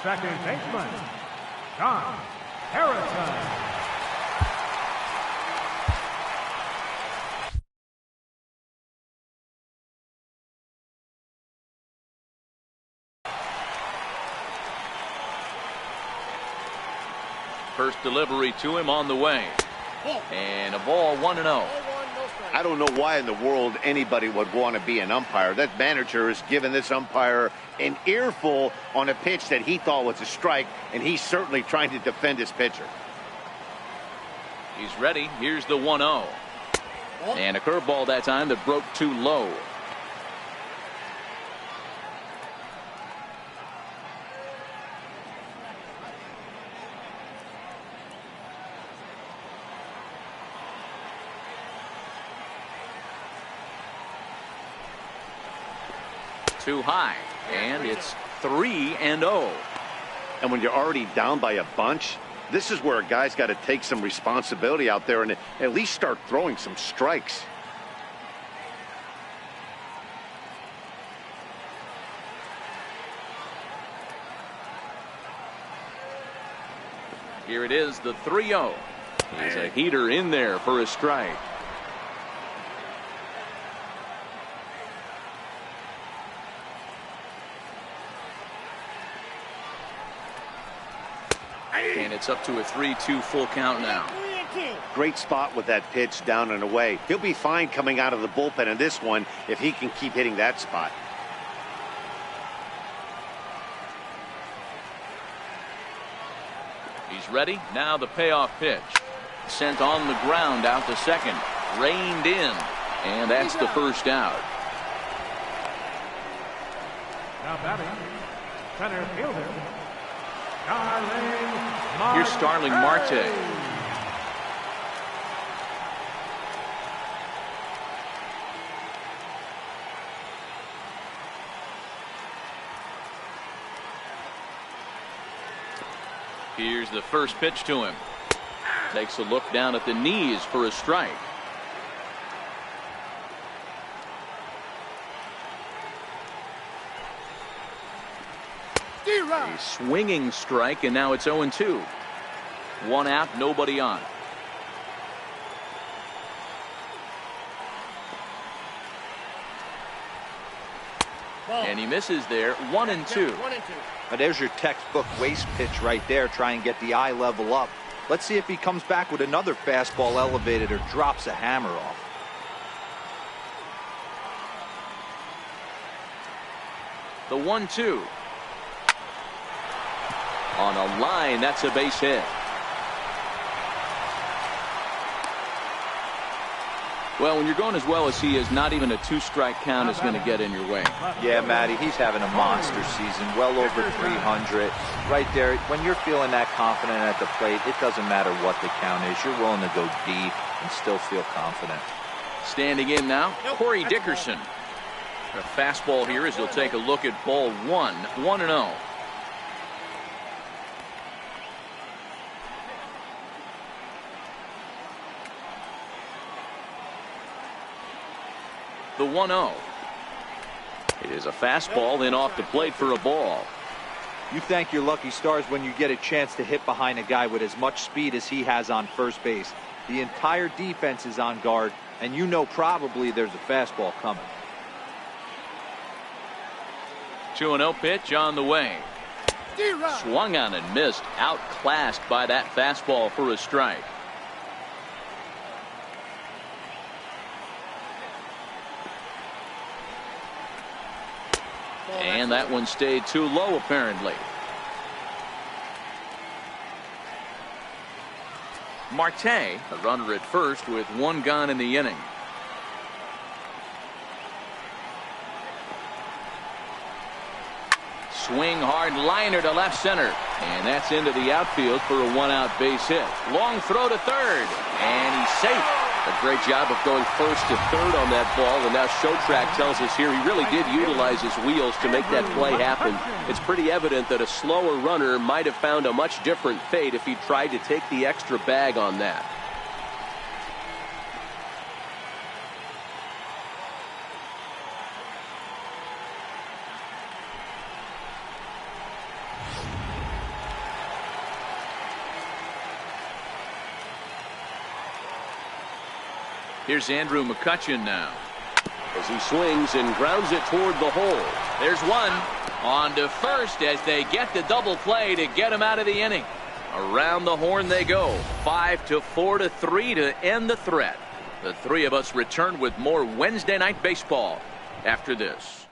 Second baseman, John Harrison. First delivery to him on the way. And a ball 1-0. I don't know why in the world anybody would want to be an umpire. That manager has given this umpire an earful on a pitch that he thought was a strike, and he's certainly trying to defend his pitcher. He's ready. Here's the 1-0. And a curveball that time that broke too low. Too high, and it's 3-0. And when you're already down by a bunch, this is where a guy's got to take some responsibility out there and at least start throwing some strikes. Here it is, the 3-0. He's a heater in there for a strike. And it's up to a 3-2 full count now. Great spot with that pitch down and away. He'll be fine coming out of the bullpen in this one if he can keep hitting that spot. He's ready. Now the payoff pitch. Sent on the ground out to second. Reined in. And that's the first out. Now batting, center fielder, Here's Starling Marte. Here's the first pitch to him. Takes a look down at the knees for a strike. A swinging strike, and now it's 0-2. One out, nobody on. And he misses there. 1-2. Now there's your textbook waste pitch right there. Try and get the eye level up. Let's see if he comes back with another fastball elevated or drops a hammer off. The 1-2. On a line, that's a base hit. Well, when you're going as well as he is, not even a two-strike count is going to get in your way. Yeah, Matty, he's having a monster season, well over 300. Right there, when you're feeling that confident at the plate, it doesn't matter what the count is. You're willing to go deep and still feel confident. Standing in now, Corey Dickerson. A fastball here as he'll take a look at ball 1-0. The 1-0. It is a fastball in off the plate for a ball. You thank your lucky stars when you get a chance to hit behind a guy with as much speed as he has on first base. The entire defense is on guard, and you know probably there's a fastball coming. 2-0 pitch on the way. Swung on and missed. Outclassed by that fastball for a strike. And that one stayed too low, apparently. Marte, a runner at first with one gone in the inning. Swing hard liner to left center. And that's into the outfield for a one-out base hit. Long throw to third. And he's safe. A great job of going first to third on that ball, and now Showtrack tells us here he really did utilize his wheels to make that play happen. It's pretty evident that a slower runner might have found a much different fate if he tried to take the extra bag on that. Here's Andrew McCutchen now. As he swings and grounds it toward the hole. There's one. On to first as they get the double play to get him out of the inning. Around the horn they go. 5-4-3 to end the threat. The three of us return with more Wednesday night baseball after this.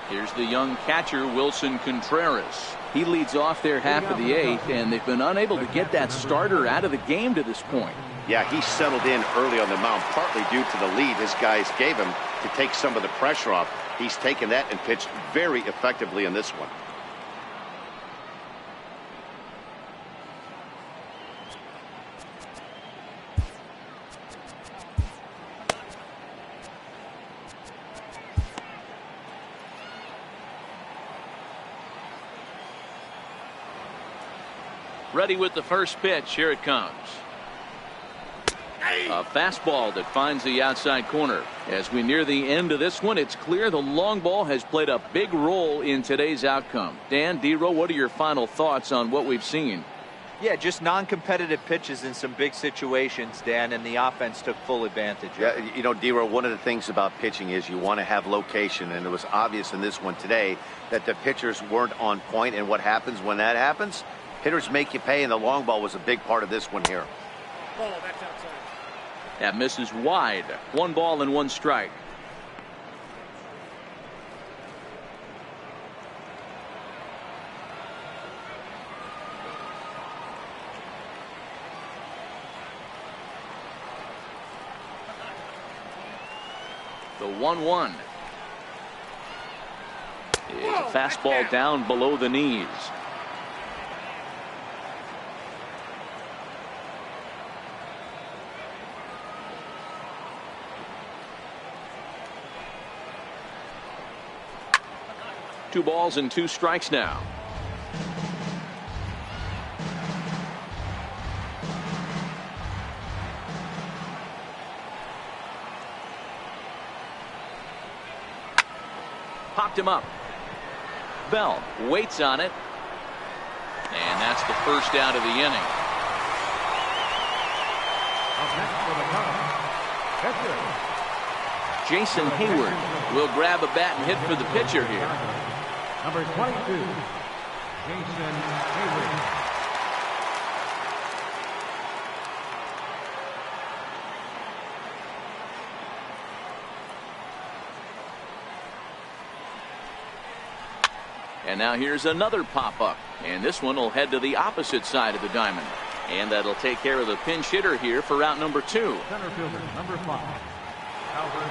Here's the young catcher, Wilson Contreras. He leads off their half of the eighth, and they've been unable to get that starter out of the game to this point. Yeah, he settled in early on the mound, partly due to the lead his guys gave him to take some of the pressure off. He's taken that and pitched very effectively in this one. Ready with the first pitch. Here it comes. A fastball that finds the outside corner. As we near the end of this one, it's clear the long ball has played a big role in today's outcome. Dan, D-Row, what are your final thoughts on what we've seen? Yeah, just non-competitive pitches in some big situations, Dan, and the offense took full advantage. Yeah, you know, D-Row, one of the things about pitching is you want to have location, and it was obvious in this one today that the pitchers weren't on point, and what happens when that happens? Hitters make you pay, and the long ball was a big part of this one here. Oh, that's outside. That misses wide. 1 ball and 1 strike. The 1-1 is a fastball down below the knees. Two balls and 2 strikes now. Popped him up. Bell waits on it. And that's the first out of the inning. Up next for the Cubs, pitcher. Jason Hayward will grab a bat and hit for the pitcher here. Number 22, Jason Hayward. And now here's another pop-up. And this one will head to the opposite side of the diamond. And that'll take care of the pinch hitter here for route number 2. Center fielder, number 5, Albert.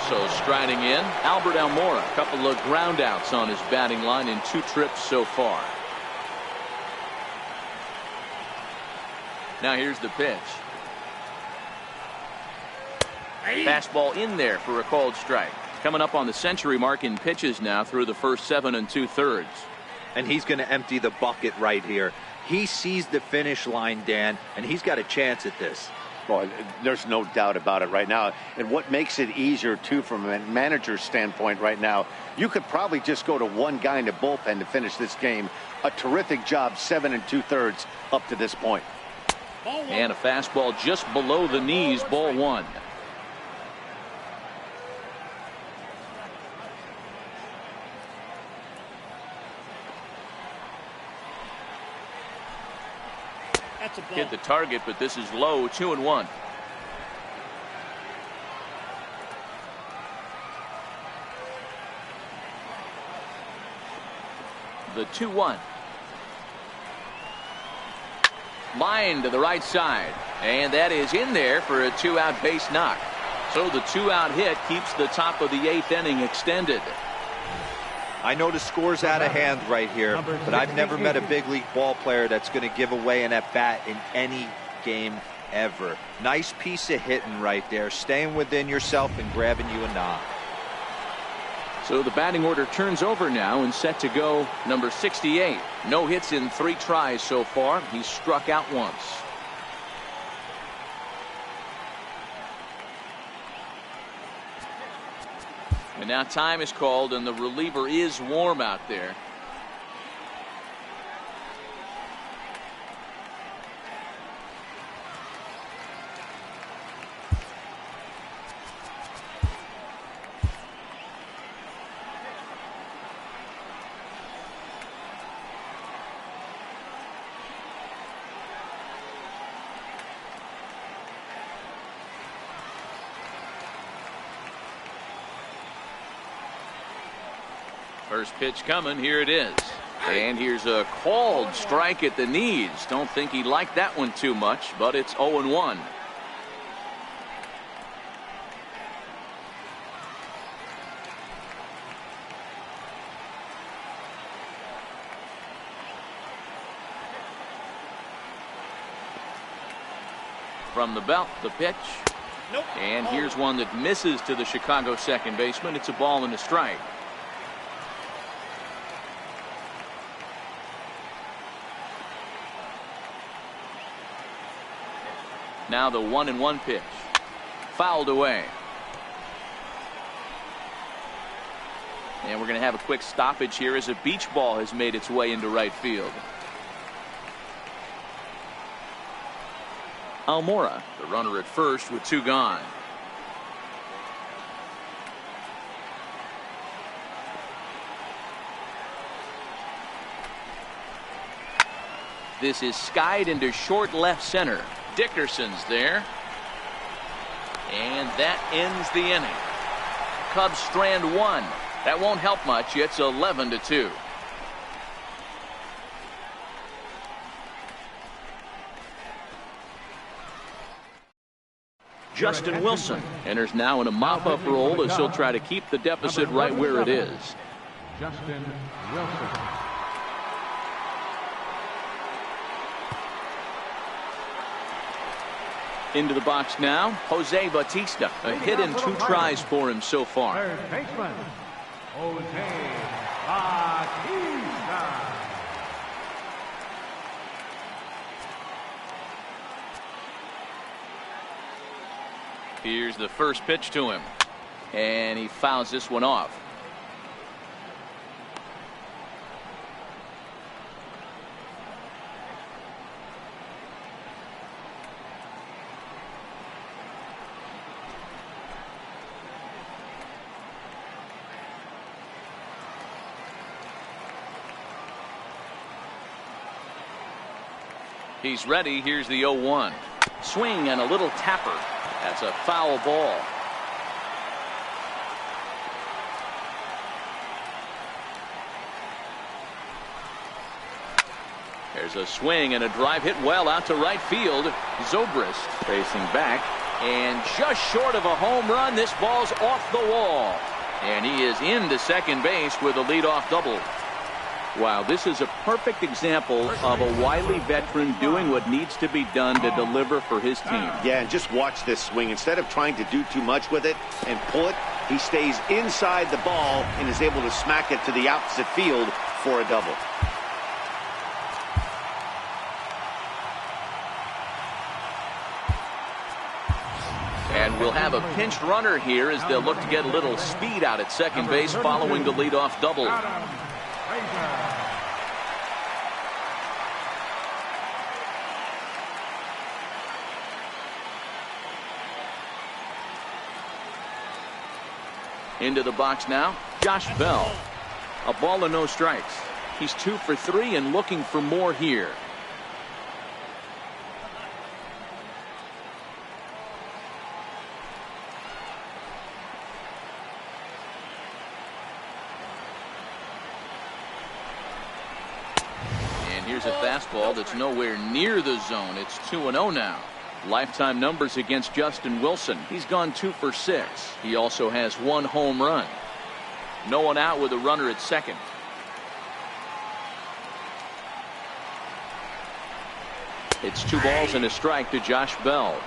So striding in, Albert Almora. A couple of ground outs on his batting line in 2 trips so far. Now here's the pitch. Fastball in there for a called strike. Coming up on the century mark in pitches now through the first 7 2/3. And he's going to empty the bucket right here. He sees the finish line, Dan, and he's got a chance at this. Well, there's no doubt about it right now. And what makes it easier, too, from a manager's standpoint right now, you could probably just go to one guy in the bullpen to finish this game. A terrific job, 7 2/3 up to this point. And a fastball just below the knees, ball 1. Hit the target, but this is low. 2-1. The 2-1. Line to the right side, and that is in there for a 2-out base knock. So the 2-out hit keeps the top of the 8th inning extended. I know the score's out of hand right here, but I've never met a big league ball player that's going to give away an at-bat in any game ever. Nice piece of hitting right there, staying within yourself and grabbing you a knock. So the batting order turns over now and set to go number 68. No hits in 3 tries so far. He's struck out once. And now time is called, and the reliever is warm out there. First pitch coming. Here it is. And here's a called strike at the knees. Don't think he liked that one too much, but it's 0-1. From the belt, the pitch. Nope. And here's one that misses to the Chicago second baseman. It's a ball and a strike. Now the 1-1 pitch. Fouled away. And we're going to have a quick stoppage here as a beach ball has made its way into right field. Almora, the runner at first with 2 gone. This is skied into short left center. Dickerson's there. And that ends the inning. Cubs strand 1. That won't help much. It's 11-2. Justin Wilson enters now in a mop-up role as he'll try to keep the deficit right where it is. Justin Wilson. Into the box now, Jose Bautista. A hit and 2 tries for him so far. Third baseman, Jose Bautista. Here's the first pitch to him. And he fouls this one off. He's ready. Here's the 0-1. Swing and a little tapper. That's a foul ball. There's a swing and a drive hit well out to right field. Zobrist facing back and just short of a home run. This ball's off the wall. And he is into second base with a leadoff double. Wow, this is a perfect example of a wily veteran doing what needs to be done to deliver for his team. Yeah, and just watch this swing. Instead of trying to do too much with it and pull it, he stays inside the ball and is able to smack it to the opposite field for a double. And we'll have a pinched runner here as they'll look to get a little speed out at second base following the leadoff double. Into the box now, Josh Bell. A ball and no strikes. He's 2 for 3 and looking for more here. And here's a fastball that's nowhere near the zone. It's 2-0 now. Lifetime numbers against Justin Wilson. He's gone 2 for 6. He also has 1 home run. No one out with a runner at second. It's 2 balls and a strike to Josh Bell.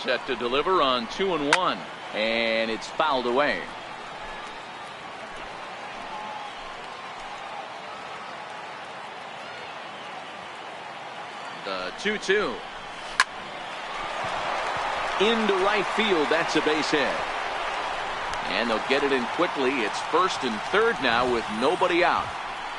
Set to deliver on 2-1, and it's fouled away. The 2-2 into right field. That's a base hit, and they'll get it in quickly. It's first and third now with nobody out.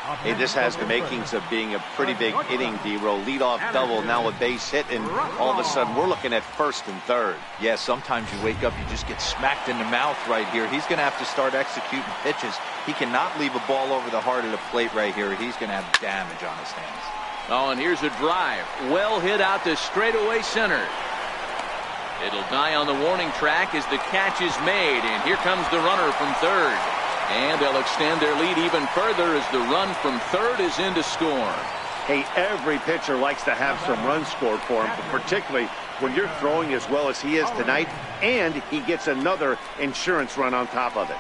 Hey, this has the makings of being a pretty big inning, D-Row. Leadoff double, now a base hit, and all of a sudden we're looking at first and third. Yeah, sometimes you wake up, you just get smacked in the mouth right here. He's going to have to start executing pitches. He cannot leave a ball over the heart of the plate right here. He's going to have damage on his hands. Oh, and here's a drive. Well hit out to straightaway center. It'll die on the warning track as the catch is made, and here comes the runner from third. And they'll extend their lead even further as the run from third is in to score. Hey, every pitcher likes to have some runs scored for him, but particularly when you're throwing as well as he is tonight, and he gets another insurance run on top of it.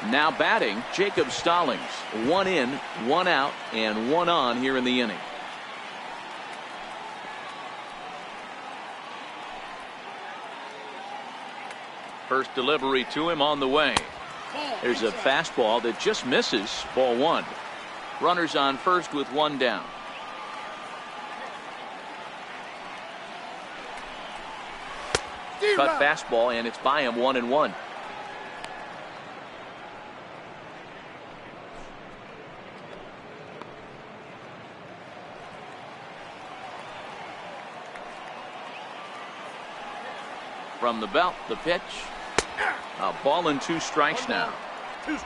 Now batting, Jacob Stallings. 1 in, 1 out, and 1 on here in the inning. First delivery to him on the way. There's a fastball that just misses. Ball 1. Runners on first with 1 down. Cut fastball, and it's by him. 1-1. From the belt, the pitch. A ball and 2 strikes now.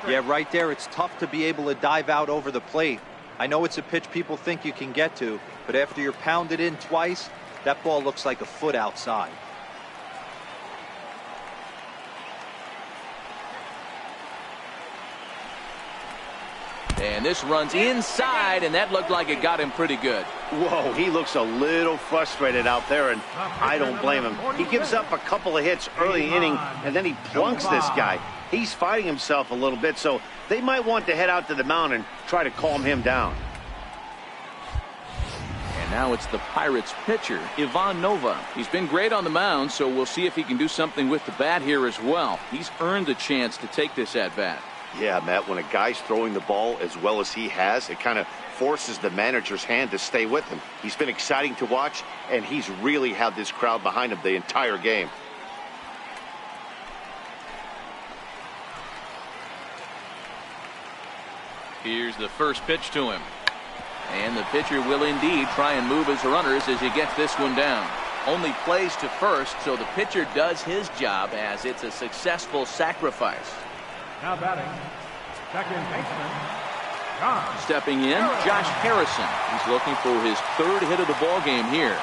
Yeah, right there, it's tough to be able to dive out over the plate. I know it's a pitch people think you can get to, but after you're pounded in twice, that ball looks like a foot outside. And this runs inside, and that looked like it got him pretty good. Whoa, he looks a little frustrated out there, and I don't blame him. He gives up a couple of hits early in the inning, and then he plunks this guy. He's fighting himself a little bit, so they might want to head out to the mound and try to calm him down. And now it's the Pirates pitcher, Ivan Nova. He's been great on the mound, so we'll see if he can do something with the bat here as well. He's earned a chance to take this at-bat. Yeah, Matt, when a guy's throwing the ball as well as he has, it kind of forces the manager's hand to stay with him. He's been exciting to watch, and he's really had this crowd behind him the entire game. Here's the first pitch to him. And the pitcher will indeed try and move his runners as he gets this one down. Only plays to first, so the pitcher does his job as it's a successful sacrifice. Now batting, second baseman, John. Stepping in, Josh Harrison. He's looking for his 3rd hit of the ball game here.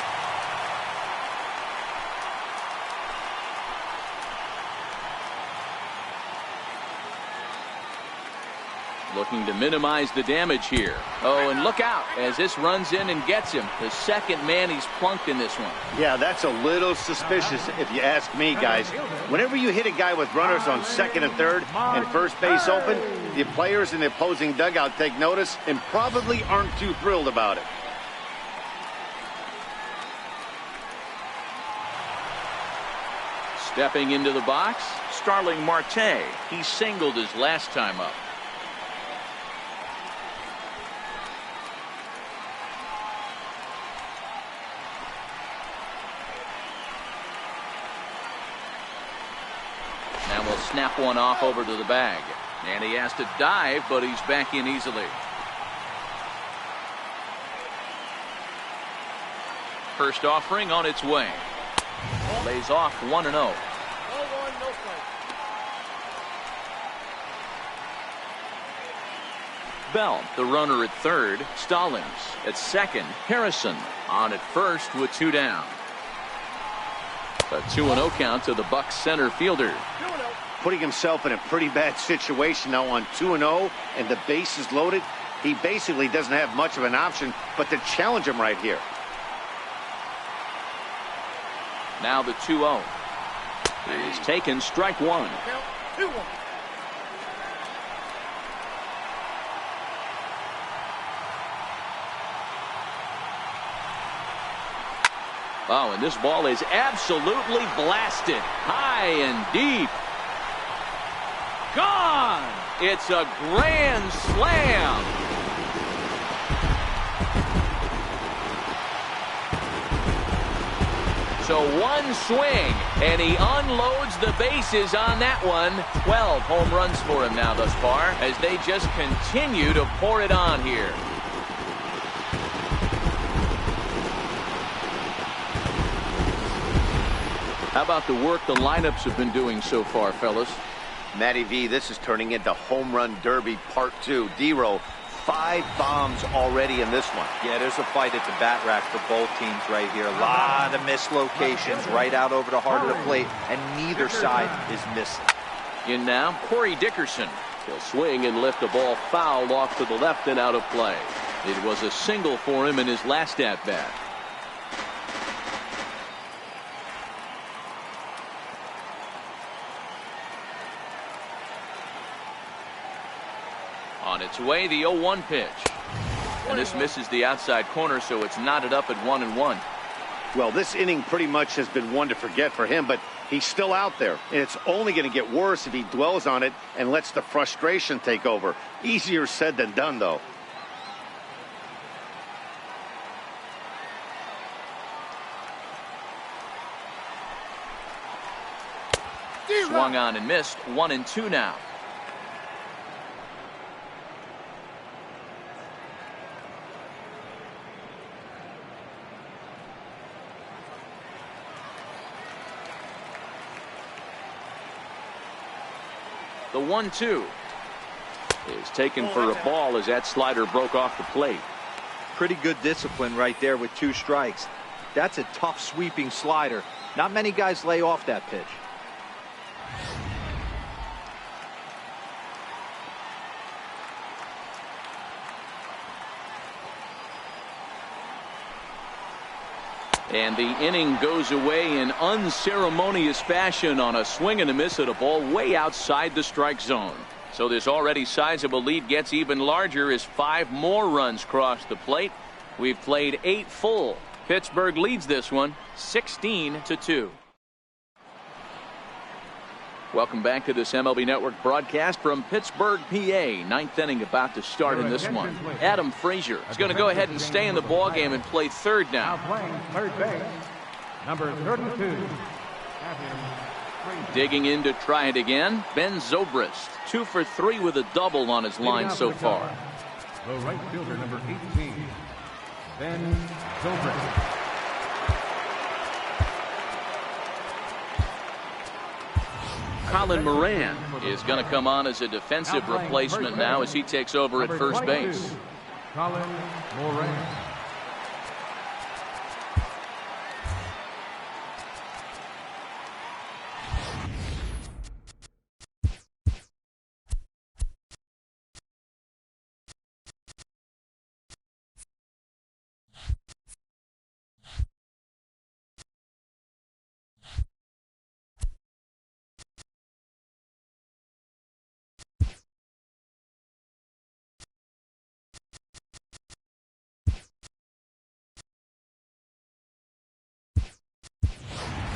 Looking to minimize the damage here. Oh, and look out as this runs in and gets him. The second man he's plunked in this one. Yeah, that's a little suspicious if you ask me, guys. Whenever you hit a guy with runners on second and third and first base open, the players in the opposing dugout take notice and probably aren't too thrilled about it. Stepping into the box, Starling Marte. He singled his last time up. Now we'll snap one off over to the bag. And he has to dive, but he's back in easily. First offering on its way. Lays off 1-0. Bell, the runner at third. Stallings at second. Harrison on at first with 2 down. A 2-0 count to the Bucs center fielder. Putting himself in a pretty bad situation now on 2-0 and the base is loaded. He basically doesn't have much of an option but to challenge him right here. Now the 2-0. It is taken, strike 1. Oh, and this ball is absolutely blasted. High and deep. Gone! It's a grand slam. So one swing, and he unloads the bases on that one. 12 home runs for him now thus far, as they just continue to pour it on here. How about the work the lineups have been doing so far, fellas? Matty V, this is turning into home run derby part 2. D-Row, 5 bombs already in this one. Yeah, there's a fight at the bat rack for both teams right here. A lot of mislocations right out over the heart of the plate, and neither side is missing. In now, Corey Dickerson. He'll swing and lift a ball foul off to the left and out of play. It was a single for him in his last at-bat. On its way, the 0-1 pitch. And this misses the outside corner, so it's knotted up at 1-1. Well, this inning pretty much has been one to forget for him, but he's still out there. And it's only going to get worse if he dwells on it and lets the frustration take over. Easier said than done, though. Swung on and missed. 1-2 now. The 1-2 is taken for a ball as that slider broke off the plate. Pretty good discipline right there with 2 strikes. That's a tough sweeping slider. Not many guys lay off that pitch. And the inning goes away in unceremonious fashion on a swing and a miss at a ball way outside the strike zone. So this already sizable lead gets even larger as 5 more runs cross the plate. We've played 8 full. Pittsburgh leads this one 16-2. Welcome back to this MLB Network broadcast from Pittsburgh, PA. 9th inning about to start in this one. Adam Frazier is going to go ahead and stay in the ballgame and play third now. Now playing third base, number 32. Digging in to try it again, Ben Zobrist. 2 for 3 with a double on his line so far. The right fielder, number 18, Ben Zobrist. Colin Moran is going to come on as a defensive replacement now as he takes over at first base. Colin Moran.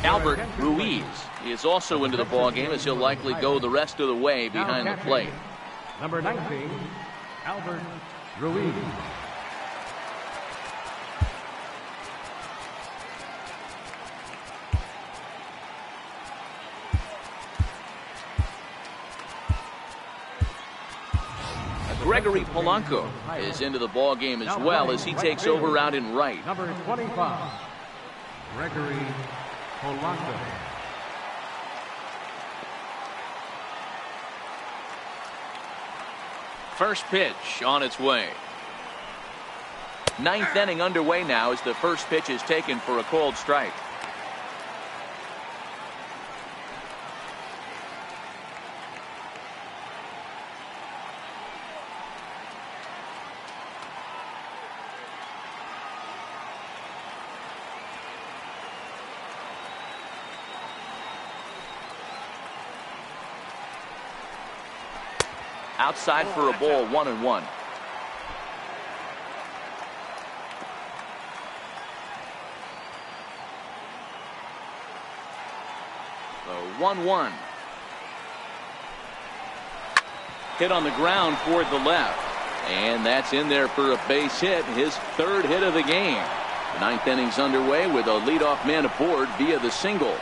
Albert Ruiz is also into the ballgame as he'll likely go the rest of the way behind the plate. Number 19, Albert Ruiz. Gregory Polanco is into the ballgame as well as he takes over out in right. Number 25, Gregory Polanco. First pitch on its way. 9th inning underway now as the first pitch is taken for a called strike. Outside for a ball, 1-1. So 1-1. Hit on the ground toward the left. And that's in there for a base hit, his 3rd hit of the game. The ninth inning's underway with a leadoff man aboard via the single.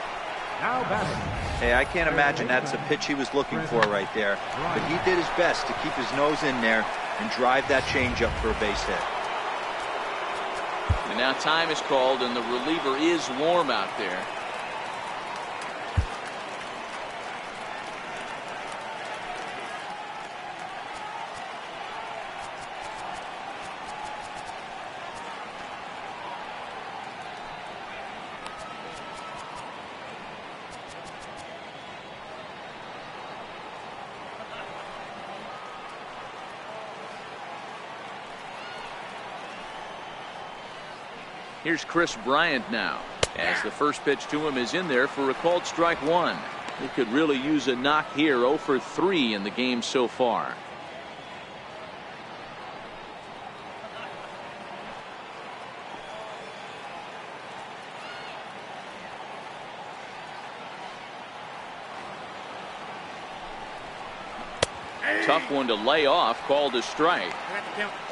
Now batting. Hey, I can't imagine that's the pitch he was looking for right there. But he did his best to keep his nose in there and drive that changeup for a base hit. And now time is called, and the reliever is warm out there. Here's Chris Bryant now, as the first pitch to him is in there for a called strike one. He could really use a knock here. 0 for 3 in the game so far. Tough one to lay off, called a strike.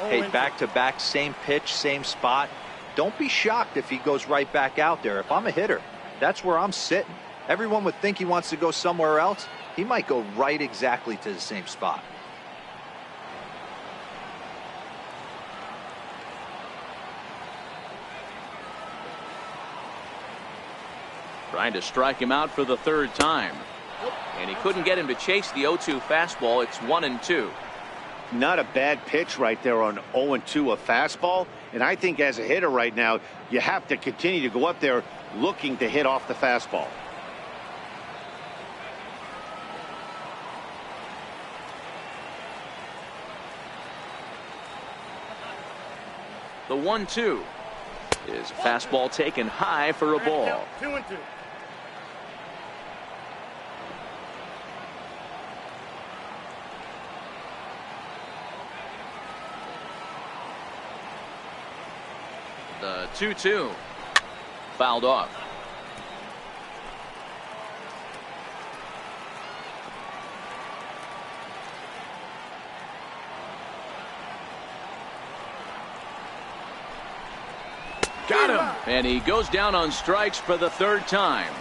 Hey, back-to-back, same pitch, same spot. Don't be shocked if he goes right back out there. If I'm a hitter, that's where I'm sitting. Everyone would think he wants to go somewhere else. He might go right exactly to the same spot. Trying to strike him out for the third time. And he couldn't get him to chase the 0-2 fastball. It's 1-2. Not a bad pitch right there on 0-2, a fastball. And I think as a hitter right now, you have to continue to go up there looking to hit off the fastball. The 1-2 is fastball taken high for a ball. 2-2. The 2-2 fouled off. Got him, and he goes down on strikes for the third time.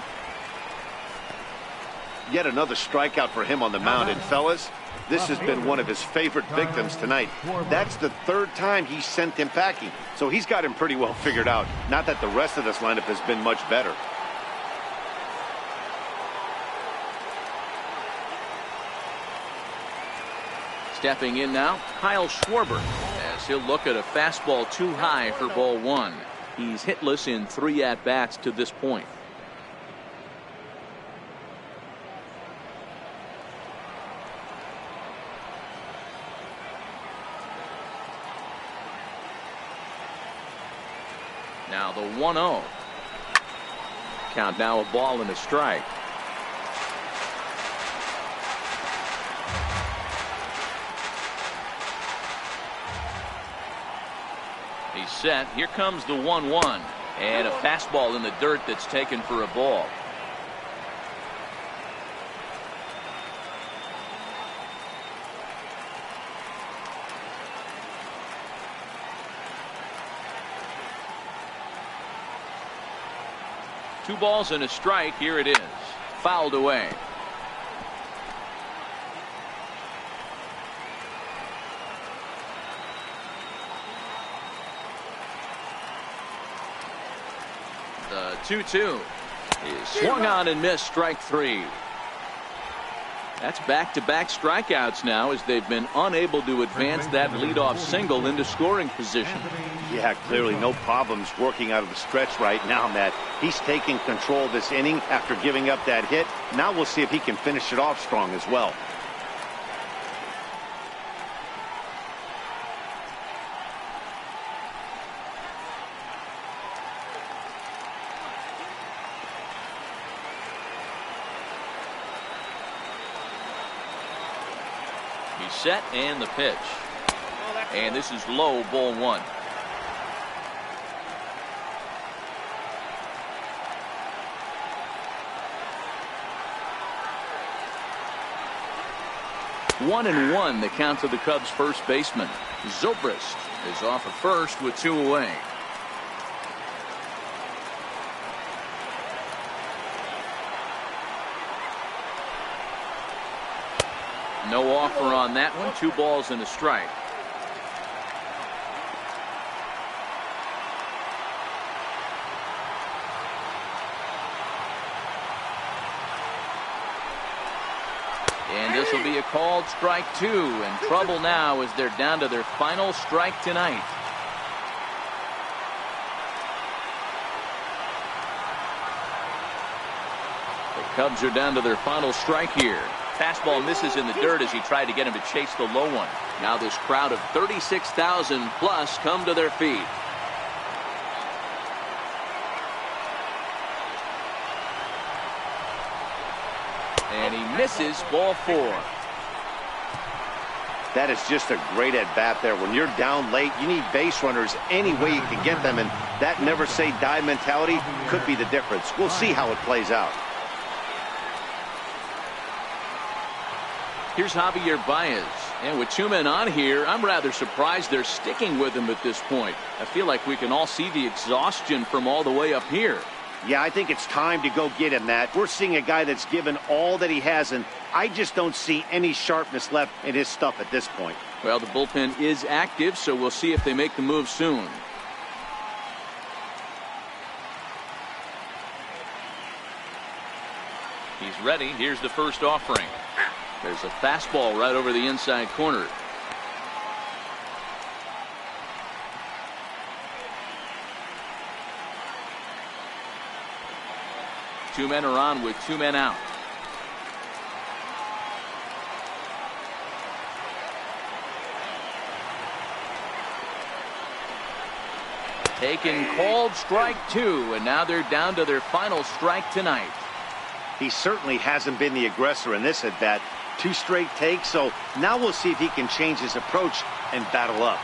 Yet another strikeout for him on the mound. And fellas, this has been one of his favorite victims tonight. That's the third time he sent him packing. So he's got him pretty well figured out. Not that the rest of this lineup has been much better. Stepping in now, Kyle Schwarber, as he'll look at a fastball too high for ball one. He's hitless in 3 at-bats to this point. Now the 1-0. Count now a ball and a strike. He's set. Here comes the 1-1. And a fastball in the dirt that's taken for a ball. Two balls and a strike. Here it is. Fouled away. The 2-2 is swung on and missed. Strike 3. That's back-to-back strikeouts now, as they've been unable to advance that leadoff single into scoring position. Yeah, clearly no problems working out of the stretch right now, Matt. He's taking control of this inning after giving up that hit. Now we'll see if he can finish it off strong as well. He's set, and the pitch. And this is low, ball one. One and one, the count to the Cubs' first baseman. Zobrist is off at first with 2 away. No offer on that one. 2 balls and a strike. And this will be a called strike 2, and trouble now as they're down to their final strike tonight. The Cubs are down to their final strike here. Fastball misses in the dirt as he tried to get him to chase the low one. Now this crowd of 36,000 plus come to their feet. And he misses, ball 4. That is just a great at-bat there. When you're down late, you need base runners any way you can get them, and that never-say-die mentality could be the difference. We'll see how it plays out. Here's Javier Baez. And with 2 men on here, I'm rather surprised they're sticking with him at this point. I feel like we can all see the exhaustion from all the way up here. Yeah, I think it's time to go get him, Matt. We're seeing a guy that's given all that he has, and I just don't see any sharpness left in his stuff at this point. Well, the bullpen is active, so we'll see if they make the move soon. He's ready. Here's the first offering. There's a fastball right over the inside corner. Two men are on with 2 men out. Taken, called strike 2, and now they're down to their final strike tonight. He certainly hasn't been the aggressor in this at bat. 2 straight takes, so now we'll see if he can change his approach and battle up.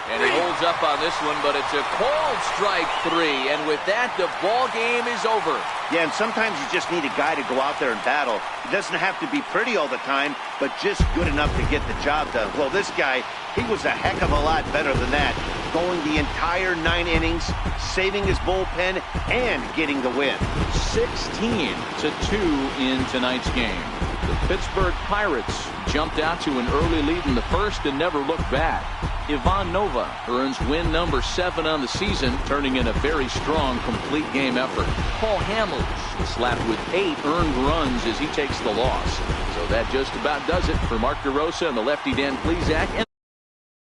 And he holds up on this one, but it's a called strike 3, and with that, the ball game is over. Yeah, and sometimes you just need a guy to go out there and battle. It doesn't have to be pretty all the time, but just good enough to get the job done. Well, this guy, he was a heck of a lot better than that, going the entire 9 innings, saving his bullpen, and getting the win. 16-2 in tonight's game. The Pittsburgh Pirates jumped out to an early lead in the first and never looked back. Ivan Nova earns win number 7 on the season, turning in a very strong complete game effort. Paul Hamels is slapped with 8 earned runs as he takes the loss. So that just about does it for Mark DeRosa and the lefty Dan Plesac.